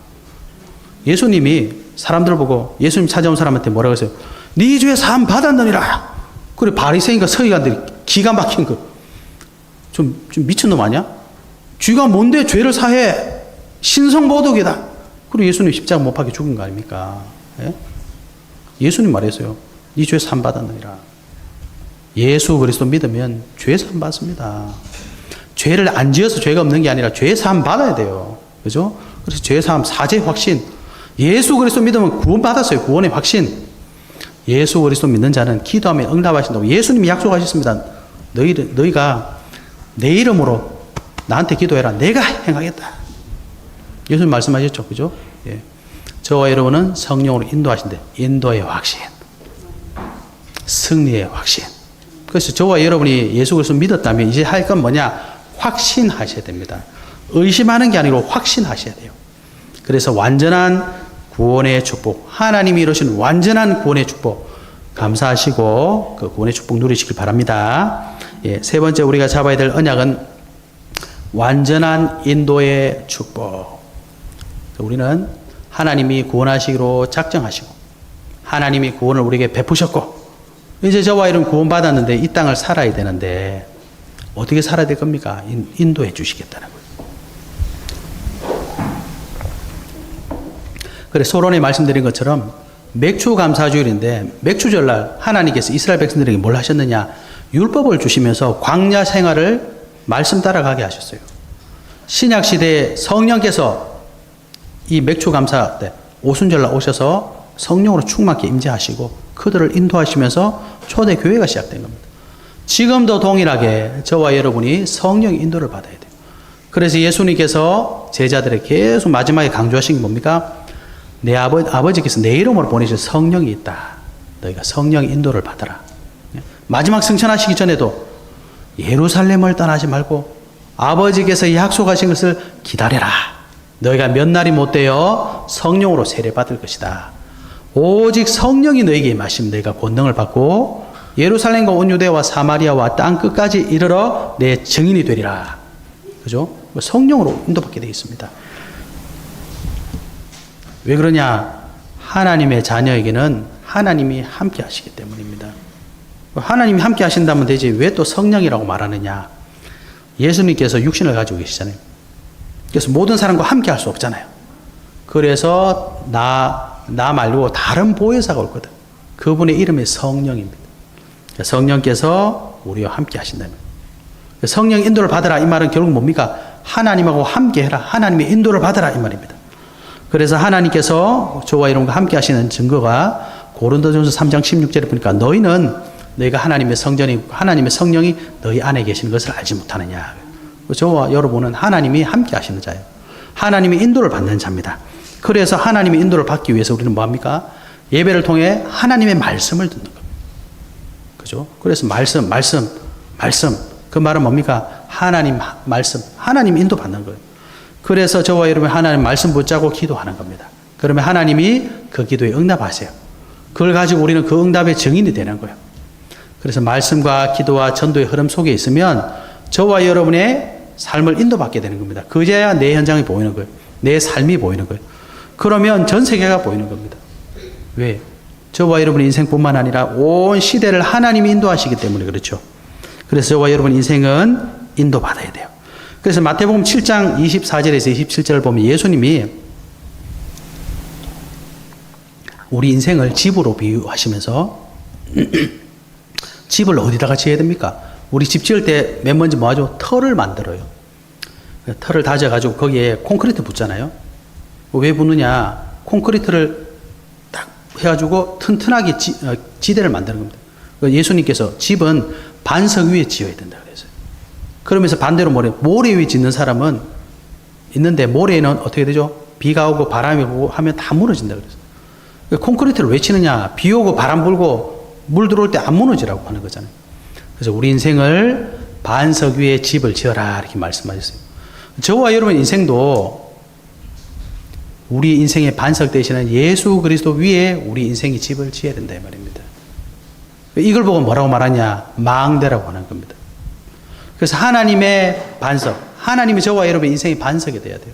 예수님이 사람들 보고 예수님 찾아온 사람한테 뭐라고 했어요? 네 죄 사함 받았느니라. 그래 바리새인과 서기관들이 기가 막힌 거. 좀 미친놈 아니야? 쥐가 뭔데 죄를 사해? 신성모독이다. 그리고 예수님 십자가 못 박혀 죽은 거 아닙니까? 예? 예수님 말했어요. 네 죄 사함 받았느니라. 예수 그리스도 믿으면 죄 사함 받습니다. 죄를 안 지어서 죄가 없는 게 아니라 죄 사함 받아야 돼요. 그죠? 그래서 죄 사함 사죄 확신. 예수 그리스도 믿으면 구원 받았어요. 구원의 확신. 예수 그리스도 믿는 자는 기도하면 응답하신다고 예수님이 약속하셨습니다. 너희가 내 이름으로 나한테 기도해라. 내가 행하겠다. 예수님 말씀하셨죠. 그죠? 예. 저와 여러분은 성령으로 인도하신대. 인도의 확신. 승리의 확신. 그래서 저와 여러분이 예수 그리스도 믿었다면 이제 할 건 뭐냐? 확신하셔야 됩니다. 의심하는 게 아니고 확신하셔야 돼요. 그래서 완전한 구원의 축복, 하나님이 이루신 완전한 구원의 축복 감사하시고 그 구원의 축복 누리시길 바랍니다. 예, 세 번째 우리가 잡아야 될 언약은 완전한 인도의 축복. 우리는 하나님이 구원하시기로 작정하시고 하나님이 구원을 우리에게 베푸셨고 이제 저와 여러분 구원받았는데 이 땅을 살아야 되는데 어떻게 살아야 될 겁니까? 인도해 주시겠다는 거예요. 그래 소론에 말씀드린 것처럼 맥주 감사주일인데 맥주절날 하나님께서 이스라엘 백성들에게 뭘 하셨느냐? 율법을 주시면서 광야 생활을 말씀 따라가게 하셨어요. 신약 시대에 성령께서 이 맥주 감사 때 오순절날 오셔서 성령으로 충만하게 임재하시고 그들을 인도하시면서 초대 교회가 시작된 겁니다. 지금도 동일하게 저와 여러분이 성령의 인도를 받아야 돼요. 그래서 예수님께서 제자들에게 계속 마지막에 강조하신 게 뭡니까? 내 아버지께서 내 이름으로 보내신 성령이 있다. 너희가 성령의 인도를 받아라. 마지막 승천하시기 전에도 예루살렘을 떠나지 말고 아버지께서 약속하신 것을 기다려라. 너희가 몇 날이 못 되어 성령으로 세례받을 것이다. 오직 성령이 너희에게 임하시면 너희가 권능을 받고 예루살렘과 온 유대와 사마리아와 땅 끝까지 이르러 내 증인이 되리라. 그죠? 성령으로 인도받게 되어 있습니다. 왜 그러냐? 하나님의 자녀에게는 하나님이 함께 하시기 때문입니다. 하나님이 함께 하신다면 되지 왜 또 성령이라고 말하느냐? 예수님께서 육신을 가지고 계시잖아요. 그래서 모든 사람과 함께 할 수 없잖아요. 그래서 나 말고 다른 보혜사가 올 거다. 그분의 이름이 성령입니다. 성령께서 우리와 함께 하신다면 성령 인도를 받아라 이 말은 결국 뭡니까? 하나님하고 함께 해라. 하나님의 인도를 받아라 이 말입니다. 그래서 하나님께서 저와 여러분과 함께 하시는 증거가 고린도전서 3장 16절에 보니까 너희가 하나님의 성전이고 하나님의 성령이 너희 안에 계시는 것을 알지 못하느냐. 저와 여러분은 하나님이 함께 하시는 자예요. 하나님의 인도를 받는 자입니다. 그래서 하나님의 인도를 받기 위해서 우리는 뭐합니까? 예배를 통해 하나님의 말씀을 듣는 겁니다. 그죠? 그래서 말씀. 그 말은 뭡니까? 하나님 말씀. 하나님 인도 받는 거예요. 그래서 저와 여러분 하나님 말씀 붙잡고 기도하는 겁니다. 그러면 하나님이 그 기도에 응답하세요. 그걸 가지고 우리는 그 응답의 증인이 되는 거예요. 그래서 말씀과 기도와 전도의 흐름 속에 있으면 저와 여러분의 삶을 인도받게 되는 겁니다. 그제야 내 현장이 보이는 거예요. 내 삶이 보이는 거예요. 그러면 전 세계가 보이는 겁니다. 왜? 저와 여러분의 인생뿐만 아니라 온 시대를 하나님이 인도하시기 때문에 그렇죠. 그래서 저와 여러분 인생은 인도받아야 돼요. 그래서 마태복음 7장 24절에서 27절을 보면 예수님이 우리 인생을 집으로 비유하시면서 집을 어디다가 지어야 됩니까? 우리 집 지을 때 맨 먼저 뭐 하죠? 터를 만들어요. 터를 다져가지고 거기에 콘크리트 붓잖아요. 왜 붓느냐? 콘크리트를 딱 해가지고 튼튼하게 지대를 만드는 겁니다. 예수님께서 집은 반석 위에 지어야 된다 그랬어요. 그러면서 반대로 모래 위에 짓는 사람은 있는데 모래는 어떻게 되죠? 비가 오고 바람이 오고 하면 다 무너진다 그랬어요. 콘크리트를 왜 치느냐? 비 오고 바람 불고 물 들어올 때 안 무너지라고 하는 거잖아요. 그래서 우리 인생을 반석 위에 집을 지어라 이렇게 말씀하셨어요. 저와 여러분 인생도 우리 인생의 반석 되시는 예수 그리스도 위에 우리 인생이 집을 지어야 된다 이 말입니다. 이걸 보고 뭐라고 말하냐? 망대라고 하는 겁니다. 그래서 하나님의 반석, 하나님이 저와 여러분 인생의 반석이 되어야 돼요.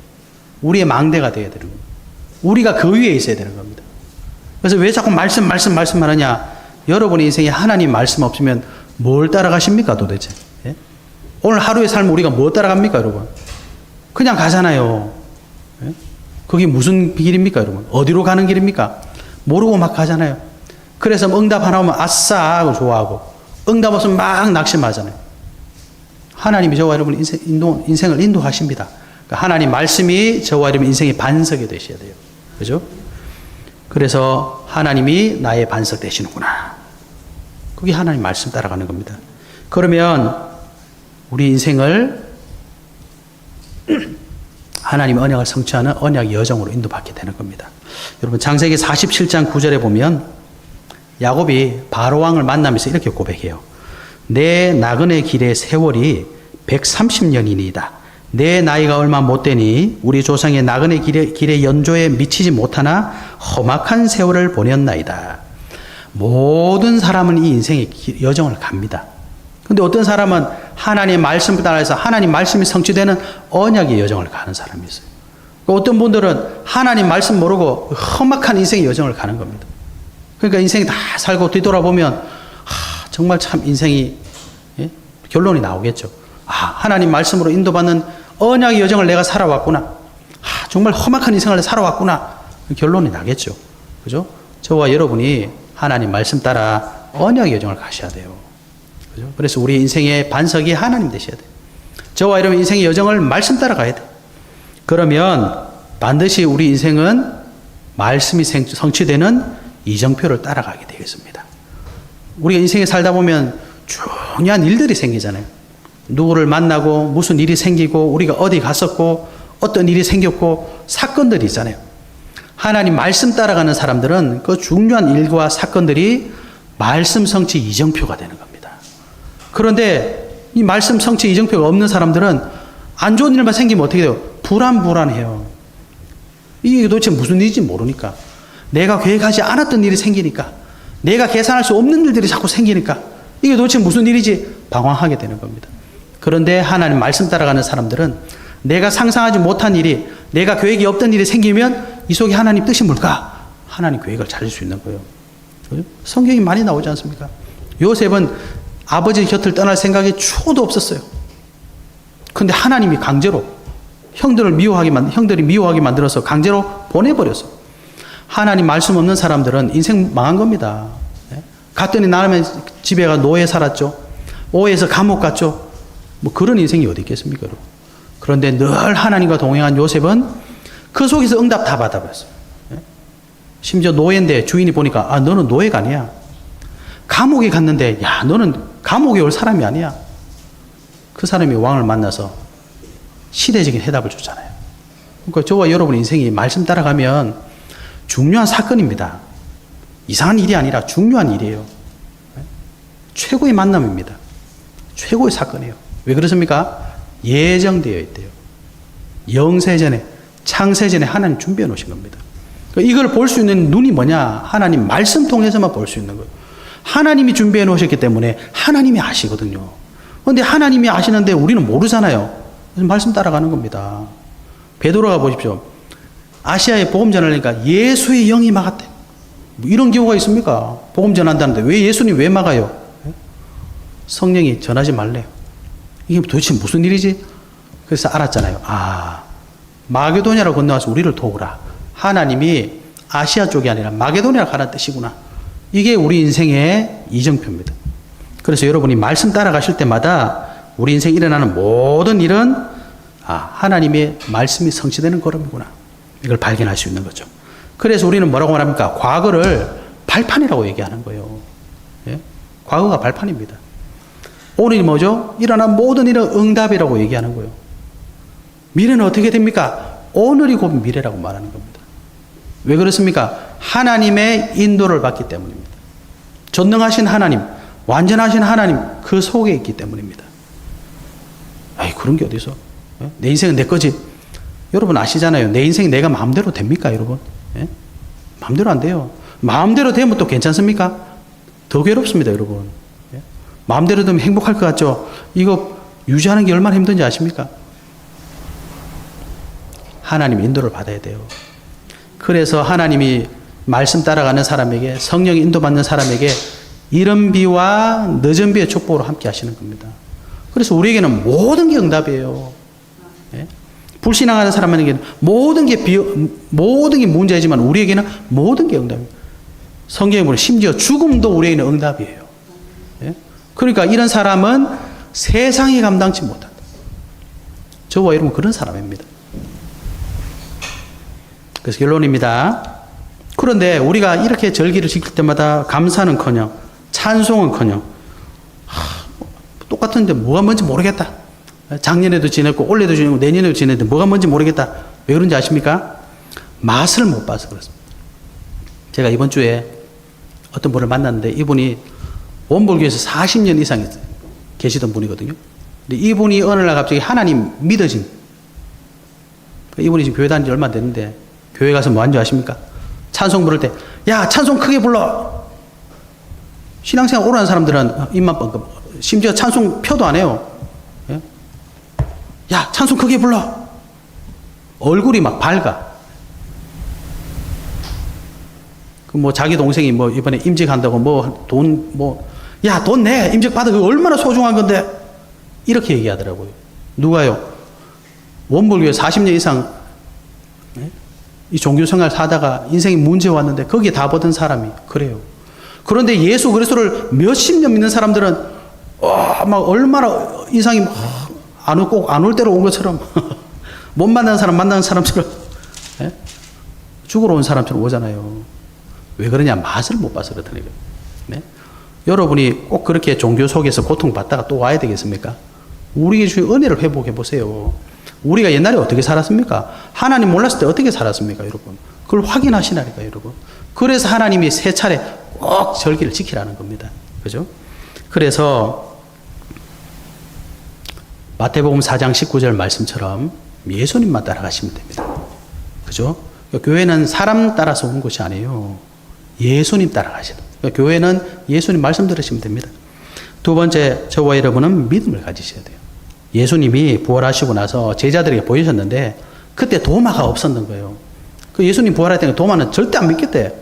우리의 망대가 되어야 되는 겁니다. 우리가 그 위에 있어야 되는 겁니다. 그래서 왜 자꾸 말씀하느냐? 여러분의 인생에 하나님 말씀 없으면 뭘 따라가십니까 도대체? 예? 오늘 하루의 삶 우리가 뭐 따라갑니까 여러분? 그냥 가잖아요. 예? 그게 무슨 길입니까 여러분? 어디로 가는 길입니까? 모르고 막 가잖아요. 그래서 응답 하나 오면 아싸 하고 좋아하고 응답 없으면 막 낙심하잖아요. 하나님이 저와 여러분 인생을 인도하십니다. 그러니까 하나님 말씀이 저와 여러분 인생의 반석이 되셔야 돼요. 그죠? 그래서 하나님이 나의 반석 되시는구나. 그게 하나님 말씀 따라가는 겁니다. 그러면 우리 인생을 하나님의 언약을 성취하는 언약 여정으로 인도받게 되는 겁니다. 여러분 창세기 47장 9절에 보면 야곱이 바로왕을 만나면서 이렇게 고백해요. 내 나그네 길의 세월이 130년이니이다. 내 나이가 얼마 못 되니 우리 조상의 나그네 길의 연조에 미치지 못하나 험악한 세월을 보냈나이다. 모든 사람은 이 인생의 여정을 갑니다. 근데 어떤 사람은 하나님의 말씀을 따라서 하나님 말씀이 성취되는 언약의 여정을 가는 사람이 있어요. 어떤 분들은 하나님 말씀 모르고 험악한 인생의 여정을 가는 겁니다. 그러니까 인생이 다 살고 뒤돌아보면 정말 참 인생이 결론이 나오겠죠. 하나님 말씀으로 인도받는 언약의 여정을 내가 살아왔구나. 정말 험악한 인생을 살아왔구나. 결론이 나겠죠. 그죠? 저와 여러분이 하나님 말씀 따라 언약의 여정을 가셔야 돼요. 그죠? 그래서 우리 인생의 반석이 하나님 되셔야 돼요. 저와 여러분 인생의 여정을 말씀 따라 가야 돼요. 그러면 반드시 우리 인생은 말씀이 성취되는 이정표를 따라가게 되겠습니다. 우리가 인생에 살다 보면 중요한 일들이 생기잖아요. 누구를 만나고 무슨 일이 생기고 우리가 어디 갔었고 어떤 일이 생겼고 사건들이 있잖아요. 하나님 말씀 따라가는 사람들은 그 중요한 일과 사건들이 말씀 성취 이정표가 되는 겁니다. 그런데 이 말씀 성취 이정표가 없는 사람들은 안 좋은 일만 생기면 어떻게 돼요? 불안해요. 이게 도대체 무슨 일인지 모르니까. 내가 계획하지 않았던 일이 생기니까. 내가 계산할 수 없는 일들이 자꾸 생기니까. 이게 도대체 무슨 일이지? 방황하게 되는 겁니다. 그런데 하나님 말씀 따라가는 사람들은 내가 상상하지 못한 일이, 내가 계획이 없던 일이 생기면 이 속에 하나님 뜻이 뭘까? 하나님 계획을 찾을 수 있는 거예요. 성경이 많이 나오지 않습니까? 요셉은 아버지 곁을 떠날 생각이 초도 없었어요. 근데 하나님이 강제로 형들이 미워하게 만들어서 강제로 보내버렸어요. 하나님 말씀 없는 사람들은 인생 망한 겁니다. 갔더니 나름의 집에 가 노예 살았죠. 오해에서 감옥 갔죠. 뭐 그런 인생이 어디 있겠습니까, 여러분? 그런데 늘 하나님과 동행한 요셉은 그 속에서 응답 다 받아봤어요. 심지어 노예인데 주인이 보니까 너는 노예가 아니야. 감옥에 갔는데 너는 감옥에 올 사람이 아니야. 그 사람이 왕을 만나서 시대적인 해답을 줬잖아요. 그러니까 저와 여러분 인생이 말씀 따라가면 중요한 사건입니다. 이상한 일이 아니라 중요한 일이에요. 최고의 만남입니다. 최고의 사건이에요. 왜 그렇습니까? 예정되어 있대요. 영세전에, 창세전에 하나님 준비해 놓으신 겁니다. 이걸 볼 수 있는 눈이 뭐냐? 하나님 말씀 통해서만 볼 수 있는 거예요. 하나님이 준비해 놓으셨기 때문에 하나님이 아시거든요. 그런데 하나님이 아시는데 우리는 모르잖아요. 그래서 말씀 따라가는 겁니다. 베드로가 보십시오. 아시아에 복음 전하니까 예수의 영이 막았대. 뭐 이런 경우가 있습니까? 복음 전한다는데 왜 예수님 왜 막아요? 성령이 전하지 말래요. 이게 도대체 무슨 일이지? 그래서 알았잖아요. 아, 마게도냐로 건너와서 우리를 도우라. 하나님이 아시아 쪽이 아니라 마게도냐로 가라는 뜻이구나. 이게 우리 인생의 이정표입니다. 그래서 여러분이 말씀 따라가실 때마다 우리 인생에 일어나는 모든 일은 하나님의 말씀이 성취되는 걸음이구나. 이걸 발견할 수 있는 거죠. 그래서 우리는 뭐라고 말합니까? 과거를 발판이라고 얘기하는 거예요. 예? 과거가 발판입니다. 오늘이 뭐죠? 일어난 모든 일은 응답이라고 얘기하는 거예요. 미래는 어떻게 됩니까? 오늘이 곧 미래라고 말하는 겁니다. 왜 그렇습니까? 하나님의 인도를 받기 때문입니다. 전능하신 하나님, 완전하신 하나님 그 속에 있기 때문입니다. 아이, 그런 게 어디서? 내 인생은 내 거지. 여러분 아시잖아요. 내 인생이 내가 마음대로 됩니까, 여러분? 예? 마음대로 안 돼요. 마음대로 되면 또 괜찮습니까? 더 괴롭습니다, 여러분. 예? 마음대로 되면 행복할 것 같죠? 이거 유지하는 게 얼마나 힘든지 아십니까? 하나님 인도를 받아야 돼요. 그래서 하나님이 말씀 따라가는 사람에게, 성령 인도받는 사람에게 이른 비와 늦은 비의 축복으로 함께 하시는 겁니다. 그래서 우리에게는 모든 게 응답이에요. 예? 불신앙하는 사람에게는 모든 게 문제이지만 우리에게는 모든 게 응답입니다. 성경에 보면 심지어 죽음도 우리에게는 응답이에요. 예? 그러니까 이런 사람은 세상이 감당치 못한다. 저와 여러분 그런 사람입니다. 그래서 결론입니다. 그런데 우리가 이렇게 절기를 지킬 때마다 감사는커녕 찬송은커녕 똑같은데 뭐가 뭔지 모르겠다. 작년에도 지냈고 올해도 지내고 내년에도 지냈는데 뭐가 뭔지 모르겠다. 왜 그런지 아십니까? 맛을 못 봐서 그렇습니다. 제가 이번 주에 어떤 분을 만났는데 이분이 원불교에서 40년 이상 계시던 분이거든요. 근데 이분이 어느 날 갑자기 하나님 믿어진, 이분이 지금 교회 다닌 지 얼마 안 됐는데 교회 가서 뭐 한 줄 아십니까? 찬송 부를 때, 야, 찬송 크게 불러! 신앙생활 오래 한 사람들은 입만 뻥끗, 심지어 찬송 표도 안 해요. 예? 야, 찬송 크게 불러! 얼굴이 막 밝아. 그 뭐 자기 동생이 뭐 이번에 임직한다고 뭐 돈, 야, 돈 내! 임직 받아! 그거 얼마나 소중한 건데! 이렇게 얘기하더라고요. 누가요? 원불교에 40년 이상 이 종교생활 사다가 인생이 문제 왔는데 거기에 다 받은 사람이 그래요. 그런데 예수 그리스도를 몇십 년 믿는 사람들은 막 얼마나 인상이 꼭 안 올 대로 온 것처럼 못 만나는 사람 만나는 사람처럼 죽으러 온 사람처럼 오잖아요. 왜 그러냐? 맛을 못 봐서 그렇다는 거예요. 네? 여러분이 꼭 그렇게 종교 속에서 고통받다가 또 와야 되겠습니까? 우리의 주의 은혜를 회복해 보세요. 우리가 옛날에 어떻게 살았습니까? 하나님 몰랐을 때 어떻게 살았습니까, 여러분? 그걸 확인하시라니까요, 여러분. 그래서 하나님이 세 차례 꼭 절기를 지키라는 겁니다. 그죠? 그래서 마태복음 4장 19절 말씀처럼 예수님만 따라가시면 됩니다. 그죠? 그러니까 교회는 사람 따라서 온 것이 아니에요. 예수님 따라가시는. 그러니까 교회는 예수님 말씀 들으시면 됩니다. 두 번째, 저와 여러분은 믿음을 가지셔야 돼요. 예수님이 부활하시고 나서 제자들에게 보이셨는데 그때 도마가 없었는 거예요. 그 예수님 부활할 때는 도마는 절대 안 믿겠대.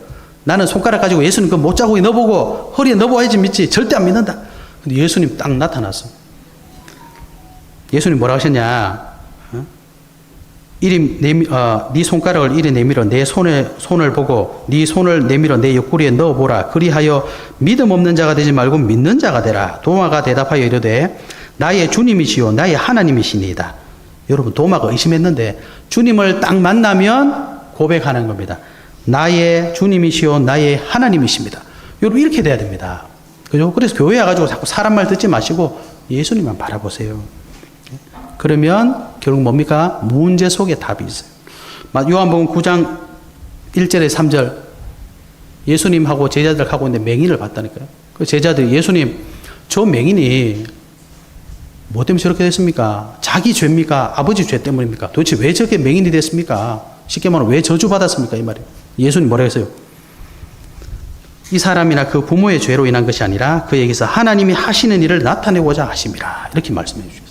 나는 손가락 가지고 예수님 그 못자국에 넣어보고 허리에 넣어봐야지 믿지. 절대 안 믿는다. 근데 예수님 딱 나타났어. 예수님 뭐라고 하셨냐? 네 손가락을 이리 내밀어 내 손을 보고 네 손을 내밀어 내 옆구리에 넣어보라. 그리하여 믿음 없는 자가 되지 말고 믿는 자가 되라. 도마가 대답하여 이르되 나의 주님이시요 나의 하나님이시니이다. 여러분 도마가 의심했는데 주님을 딱 만나면 고백하는 겁니다. 나의 주님이시요 나의 하나님이십니다. 여러분 이렇게 돼야 됩니다. 그죠? 그래서 교회 와가지고 자꾸 사람 말 듣지 마시고 예수님만 바라보세요. 그러면 결국 뭡니까? 문제 속에 답이 있어요. 요한복음 9장 1절에 3절 예수님하고 제자들 하고 있는데 맹인을 봤다니까요. 그 제자들이 예수님 저 맹인이 뭐 때문에 저렇게 됐습니까? 자기 죄입니까? 아버지 죄 때문입니까? 도대체 왜 저렇게 맹인이 됐습니까? 쉽게 말하면 왜 저주받았습니까? 이 말이에요. 예수님 뭐라고 했어요? 이 사람이나 그 부모의 죄로 인한 것이 아니라 그에게서 하나님이 하시는 일을 나타내고자 하심이라. 이렇게 말씀해 주셨어요.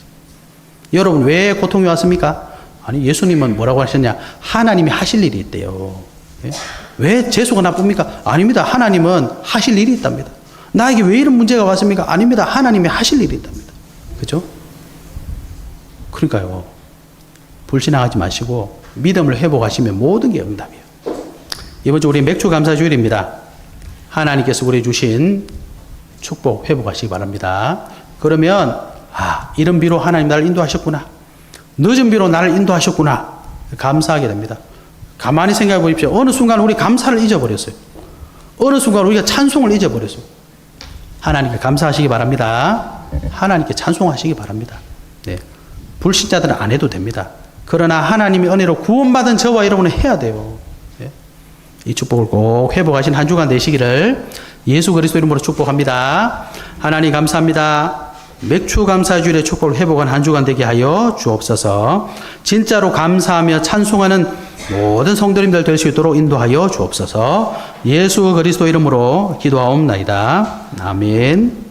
여러분 왜 고통이 왔습니까? 아니, 예수님은 뭐라고 하셨냐? 하나님이 하실 일이 있대요. 예? 왜 재수가 나쁩니까? 아닙니다. 하나님은 하실 일이 있답니다. 나에게 왜 이런 문제가 왔습니까? 아닙니다. 하나님이 하실 일이 있답니다. 그죠? 그러니까요. 불신앙하지 마시고 믿음을 회복하시면 모든 게 응답이에요. 이번 주 우리 맥주 감사 주일입니다. 하나님께서 우리 주신 축복 회복하시기 바랍니다. 그러면 이런 비로 하나님 나를 인도하셨구나. 늦은 비로 나를 인도하셨구나. 감사하게 됩니다. 가만히 생각해 보십시오. 어느 순간 우리 감사를 잊어버렸어요. 어느 순간 우리가 찬송을 잊어버렸어요. 하나님께 감사하시기 바랍니다. 하나님께 찬송하시기 바랍니다. 네. 불신자들은 안 해도 됩니다. 그러나 하나님의 은혜로 구원받은 저와 여러분은 해야 돼요. 네. 이 축복을 꼭 회복하신 한 주간 되시기를 예수 그리스도 이름으로 축복합니다. 하나님 감사합니다. 맥주 감사주일의 축복을 회복한 한 주간 되게 하여 주옵소서. 진짜로 감사하며 찬송하는 모든 성도님들 될 수 있도록 인도하여 주옵소서. 예수 그리스도 이름으로 기도하옵나이다. 아멘.